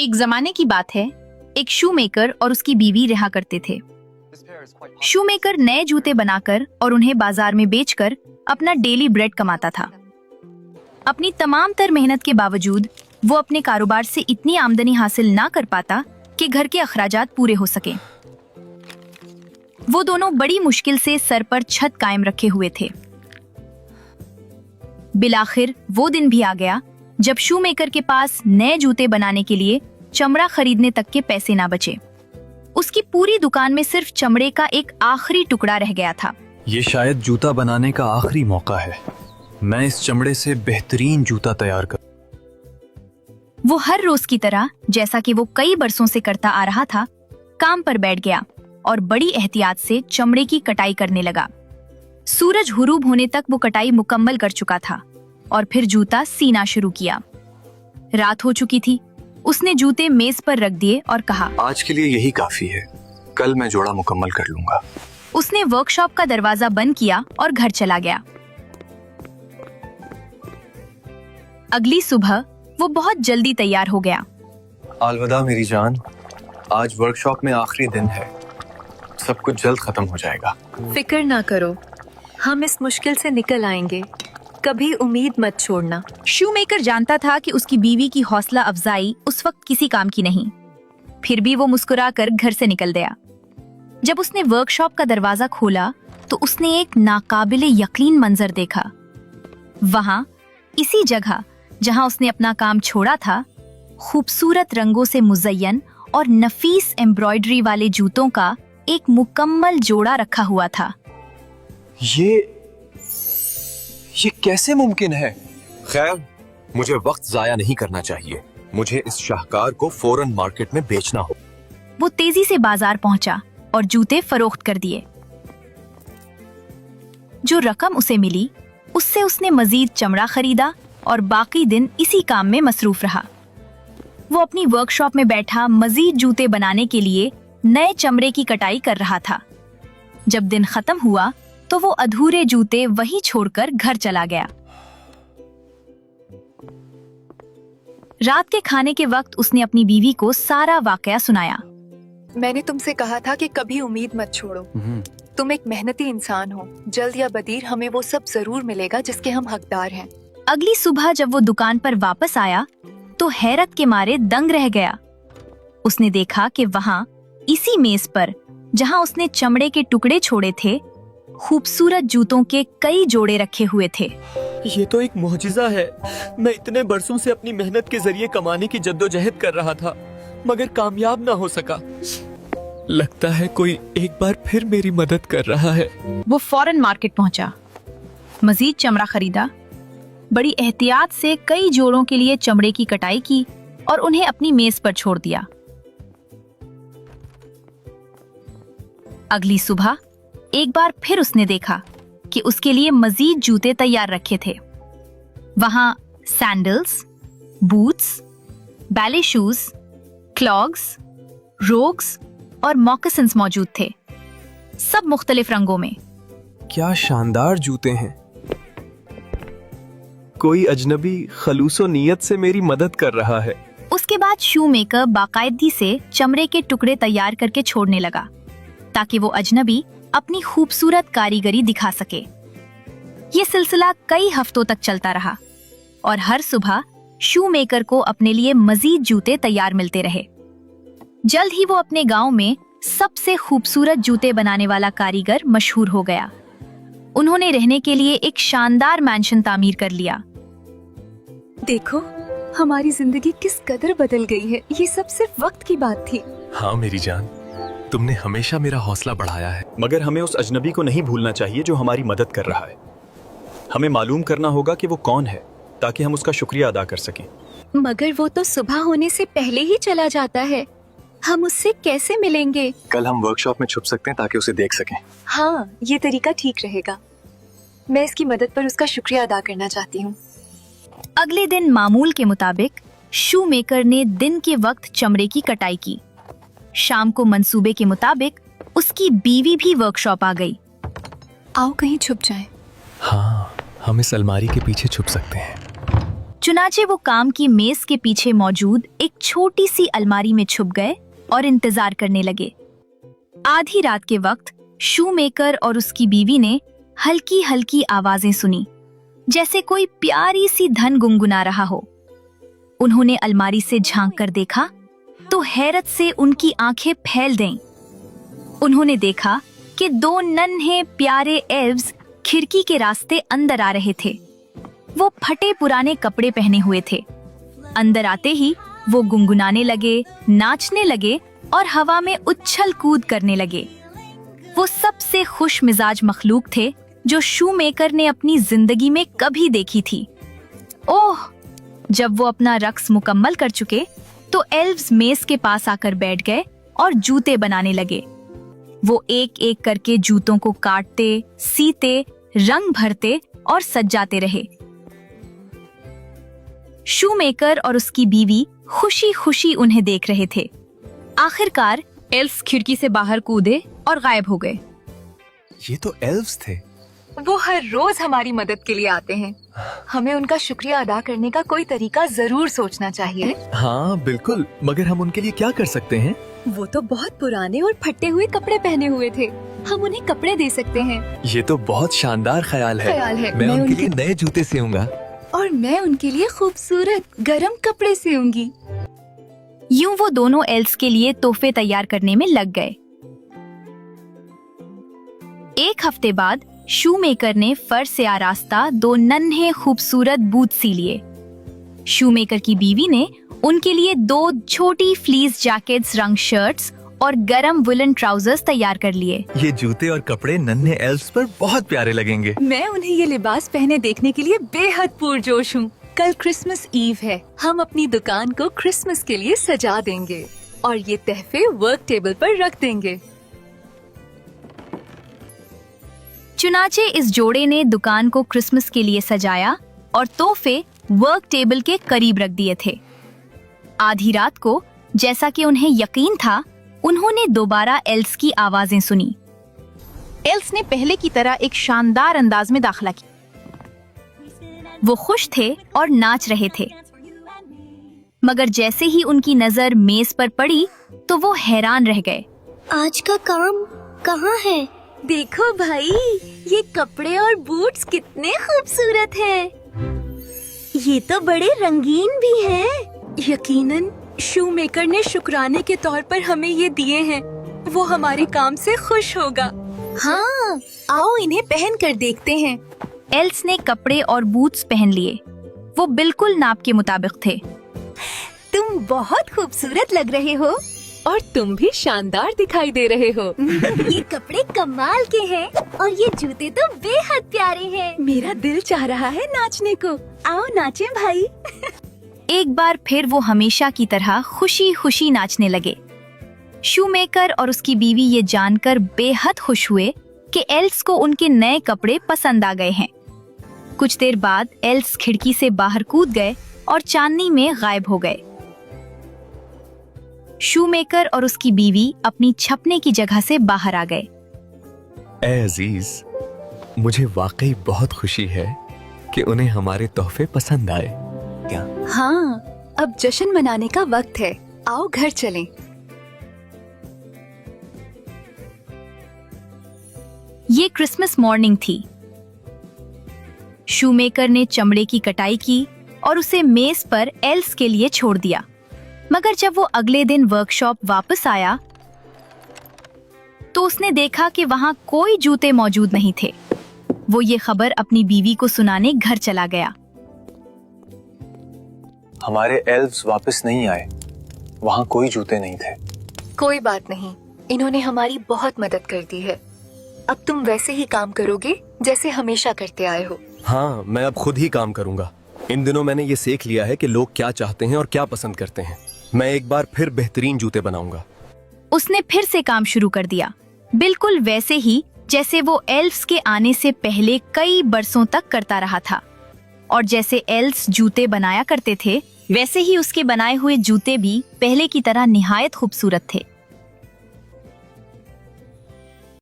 एक जमाने की बात है, एक शू मेकर और उसकी बीवी रहा करते थे। शू मेकर नए जूते बनाकर और उन्हें बाजार में बेचकर अपना डेली ब्रेड कमाता था। अपनी तमाम तर मेहनत के बावजूद वो अपने कारोबार से इतनी आमदनी हासिल ना कर पाता कि घर के अखराजात पूरे हो सके। वो दोनों बड़ी मुश्किल से सर पर छत कायम रखे हुए थे। बिलाखिर वो दिन भी आ गया जब शू मेकर के पास नए जूते बनाने के लिए चमड़ा खरीदने तक के पैसे ना बचे। उसकी पूरी दुकान में सिर्फ चमड़े का एक आखिरी टुकड़ा रह गया था। ये शायद जूता बनाने का आखिरी मौका है। मैं इस चमड़े से बेहतरीन जूता तैयार कर। वो हर रोज की तरह, जैसा कि वो कई बरसों से करता आ रहा था, काम पर बैठ गया और बड़ी एहतियात से चमड़े की कटाई करने लगा। सूरज हुरूब होने तक वो कटाई मुकम्मल कर चुका था और फिर जूता सीना शुरू किया। रात हो चुकी थी। उसने जूते मेज पर रख दिए और कहा, आज के लिए यही काफी है, कल मैं जोड़ा मुकम्मल कर लूंगा। उसने वर्कशॉप का दरवाजा बंद किया और घर चला गया। अगली सुबह वो बहुत जल्दी तैयार हो गया। अलविदा मेरी जान, आज वर्कशॉप में आखिरी दिन है, सब कुछ जल्द खत्म हो जाएगा। फिक्र ना करो, हम इस मुश्किल से निकल आएंगे। कभी उम्मीद मत छोड़ना। शू मेकर जानता था कि उसकी बीवी की हौसला अफजाई उस वक्त किसी काम की नहीं। फिर भी वो मुस्कुराकर घर से निकल गया। जब उसने वर्कशॉप का दरवाजा खोला तो उसने एक नाकाबिले यकीन मंजर देखा। वहां, इसी जगह जहां उसने अपना काम छोड़ा था, खूबसूरत रंगों से मुज़य्यन और नफीस एम्ब्रॉयडरी वाले जूतों का एक मुकम्मल जोड़ा रखा हुआ था। ये कैसे मुमकिन है? खैर, मुझे वक्त जाया नहीं करना चाहिए। मुझे इस शाहकार को फौरन मार्केट में बेचना हो। वो तेजी से बाजार पहुंचा और जूते फरोख्त कर दिए। जो रकम उसे मिली उससे उसने मजीद चमड़ा खरीदा और बाकी दिन इसी काम में मसरूफ रहा। वो अपनी वर्कशॉप में बैठा मजीद जूते बनाने के लिए नए चमड़े की कटाई कर रहा था। जब दिन खत्म हुआ तो वो अधूरे जूते वहीं छोड़कर घर चला गया। रात के खाने के वक्त उसने अपनी बीवी को सारा वाकया सुनाया। मैंने तुमसे कहा था कि कभी उम्मीद मत छोड़ो। तुम एक मेहनती इंसान हो। जल्द या बदीर हमें वो सब जरूर मिलेगा जिसके हम हकदार हैं। अगली सुबह जब वो दुकान पर वापस आया तो हैरत के मारे दंग रह गया। उसने देखा कि वहाँ इसी मेज पर, जहाँ उसने चमड़े के टुकड़े छोड़े थे, खूबसूरत जूतों के कई जोड़े रखे हुए थे। ये तो एक मोहजिजा है। मैं इतने बरसों से अपनी मेहनत के जरिए कमाने की जद्दोजहद कर रहा था, मगर कामयाब ना हो सका। लगता है कोई एक बार फिर मेरी मदद कर रहा है। वो फौरन मार्केट पहुंचा, मजीद चमड़ा खरीदा, बड़ी एहतियात से कई जोड़ों के लिए चमड़े की कटाई की और उन्हें अपनी मेज पर छोड़ दिया। अगली सुबह एक बार फिर उसने देखा कि उसके लिए मजीद जूते तैयार रखे थे। वहां sandals, boots, ballet shoes, clogs, rogues और मॉकसिन्स मौजूद थे, सब मुख्तलिफ रंगों में। क्या शानदार जूते हैं। कोई अजनबी खलूसो नीयत से मेरी मदद कर रहा है। उसके बाद शू मेकर बाकायदगी से चमड़े के टुकड़े तैयार करके छोड़ने लगा ताकि वो अजनबी अपनी खूबसूरत कारीगरी दिखा सके। ये सिलसिला कई हफ्तों तक चलता रहा और हर सुबह शू मेकर को अपने लिए मजीद जूते तैयार मिलते रहे। जल्द ही वो अपने गांव में सबसे खूबसूरत जूते बनाने वाला कारीगर मशहूर हो गया। उन्होंने रहने के लिए एक शानदार मैंशन तामीर कर लिया। देखो, हमारी जिंदगी किस कदर बदल गई है। ये सब सिर्फ वक्त की बात थी। हाँ मेरी जान, तुमने हमेशा मेरा हौसला बढ़ाया है। मगर हमें उस अजनबी को नहीं भूलना चाहिए जो हमारी मदद कर रहा है। हमें मालूम करना होगा कि वो कौन है ताकि हम उसका शुक्रिया अदा कर सकें। मगर वो तो सुबह होने से पहले ही चला जाता है। हम उससे कैसे मिलेंगे? कल हम वर्कशॉप में छुप सकते हैं ताकि उसे देख सकें। हाँ, ये तरीका ठीक रहेगा। मैं इसकी मदद पर उसका शुक्रिया अदा करना चाहती हूँ। अगले दिन मामूल के मुताबिक शू मेकर ने दिन के वक्त चमड़े की कटाई की। शाम को मंसूबे के मुताबिक उसकी बीवी भी वर्कशॉप आ गई। आओ कहीं छुप जाएं। हाँ, हम इस अलमारी के पीछे छुप सकते हैं। चुनाचे वो काम की मेज के पीछे मौजूद एक छोटी सी अलमारी में छुप गए और इंतजार करने लगे। आधी रात के वक्त शूमेकर और उसकी बीवी ने हल्की हल्की आवाजें सुनी, जैसे कोई प्यारी सी धन गुनगुना रहा हो। उन्होंने अलमारी से झांक कर देखा तो हैरत से उनकी आंखें फैल गईं। उन्होंने देखा कि दो नन्हे प्यारे एल्व्स खिड़की के रास्ते अंदर आ रहे थे। वो फटे पुराने कपड़े पहने हुए थे। अंदर आते ही वो गुनगुनाने लगे, नाचने लगे और हवा में उछल कूद करने लगे। वो सबसे खुश मिजाज मखलूक थे जो शूमेकर ने अपनी जिंदगी में कभी देखी थी। ओह, जब वो अपना रक्स मुकम्मल कर चुके तो एल्व्स मेज के पास आकर बैठ गए और जूते बनाने लगे। वो एक एक करके जूतों को काटते, सीते, रंग भरते और सजाते रहे। शूमेकर और उसकी बीवी खुशी खुशी उन्हें देख रहे थे। आखिरकार एल्व्स खिड़की से बाहर कूदे और गायब हो गए। ये तो एल्व्स थे। वो हर रोज हमारी मदद के लिए आते हैं। हमें उनका शुक्रिया अदा करने का कोई तरीका जरूर सोचना चाहिए। हाँ बिल्कुल, मगर हम उनके लिए क्या कर सकते हैं? वो तो बहुत पुराने और फटे हुए कपड़े पहने हुए थे। हम उन्हें कपड़े दे सकते हैं। ये तो बहुत शानदार ख्याल है। मैं उनके लिए नए जूते सियूंगा। और मैं उनके लिए खूबसूरत गरम कपड़े सियूंगी। यूं वो दोनों एल्व्स के लिए तोहफे तैयार करने में लग गए। एक हफ्ते बाद शूमेकर ने फर से आरास्ता दो नन्हे खूबसूरत बूट सी लिए। शूमेकर की बीवी ने उनके लिए दो छोटी फ्लीस जैकेट्स, रंग शर्ट्स और गरम वुलन ट्राउजर्स तैयार कर लिए। ये जूते और कपड़े नन्हे एल्व्स पर बहुत प्यारे लगेंगे। मैं उन्हें ये लिबास पहने देखने के लिए बेहद पुरजोश हूँ। कल क्रिसमस ईव है। हम अपनी दुकान को क्रिसमस के लिए सजा देंगे और ये तहफे वर्क टेबल पर रख देंगे। चुनाचे इस जोड़े ने दुकान को क्रिसमस के लिए सजाया और तोहफे वर्क टेबल के करीब रख दिए थे। आधी रात को, जैसा कि उन्हें यकीन था, उन्होंने दोबारा एल्व्स की आवाजें सुनी। एल्व्स ने पहले की तरह एक शानदार अंदाज में दाखिला किया। वो खुश थे और नाच रहे थे, मगर जैसे ही उनकी नजर मेज पर पड़ी तो वो हैरान रह गए। आज का काम कहाँ है? देखो भाई, ये कपड़े और बूट्स कितने खूबसूरत हैं। ये तो बड़े रंगीन भी हैं। यकीनन शूमेकर ने शुक्राने के तौर पर हमें ये दिए हैं। वो हमारे काम से खुश होगा। हाँ, आओ इन्हें पहन कर देखते हैं। एल्व्स ने कपड़े और बूट्स पहन लिए। वो बिल्कुल नाप के मुताबिक थे। तुम बहुत खूबसूरत लग रहे हो और तुम भी शानदार दिखाई दे रहे हो। ये कपड़े कमाल के हैं और ये जूते तो बेहद प्यारे हैं। मेरा दिल चाह रहा है नाचने को। आओ नाचें भाई। एक बार फिर वो हमेशा की तरह खुशी खुशी नाचने लगे। शूमेकर और उसकी बीवी ये जानकर बेहद खुश हुए कि एल्व्स को उनके नए कपड़े पसंद आ गए हैं। कुछ देर बाद एल्व्स खिड़की से बाहर कूद गए और चांदनी में गायब हो गए। शूमेकर और उसकी बीवी अपनी छपने की जगह से बाहर आ गए। ए अजीज, मुझे वाकई बहुत खुशी है कि उन्हें हमारे तोहफे पसंद आए। हाँ, अब जश्न मनाने का वक्त है। आओ घर चलें। ये क्रिसमस मॉर्निंग थी। शूमेकर ने चमड़े की कटाई की और उसे मेज पर एल्व्स के लिए छोड़ दिया। मगर जब वो अगले दिन वर्कशॉप वापस आया तो उसने देखा कि वहां कोई जूते मौजूद नहीं थे। वो ये खबर अपनी बीवी को सुनाने घर चला गया। हमारे एल्व्स वापस नहीं आए। वहाँ कोई जूते नहीं थे। कोई बात नहीं, इन्होंने हमारी बहुत मदद कर दी है। अब तुम वैसे ही काम करोगे जैसे हमेशा करते आए हो। हाँ, मैं अब खुद ही काम करूंगा। इन दिनों मैंने ये सीख लिया है कि लोग क्या चाहते हैं और क्या पसंद करते हैं। मैं एक बार फिर बेहतरीन जूते बनाऊंगा। उसने फिर से काम शुरू कर दिया, बिल्कुल वैसे ही जैसे वो एल्व्स के आने से पहले कई बरसों तक करता रहा था। और जैसे एल्व्स जूते बनाया करते थे, वैसे ही उसके बनाए हुए जूते भी पहले की तरह निहायत खूबसूरत थे।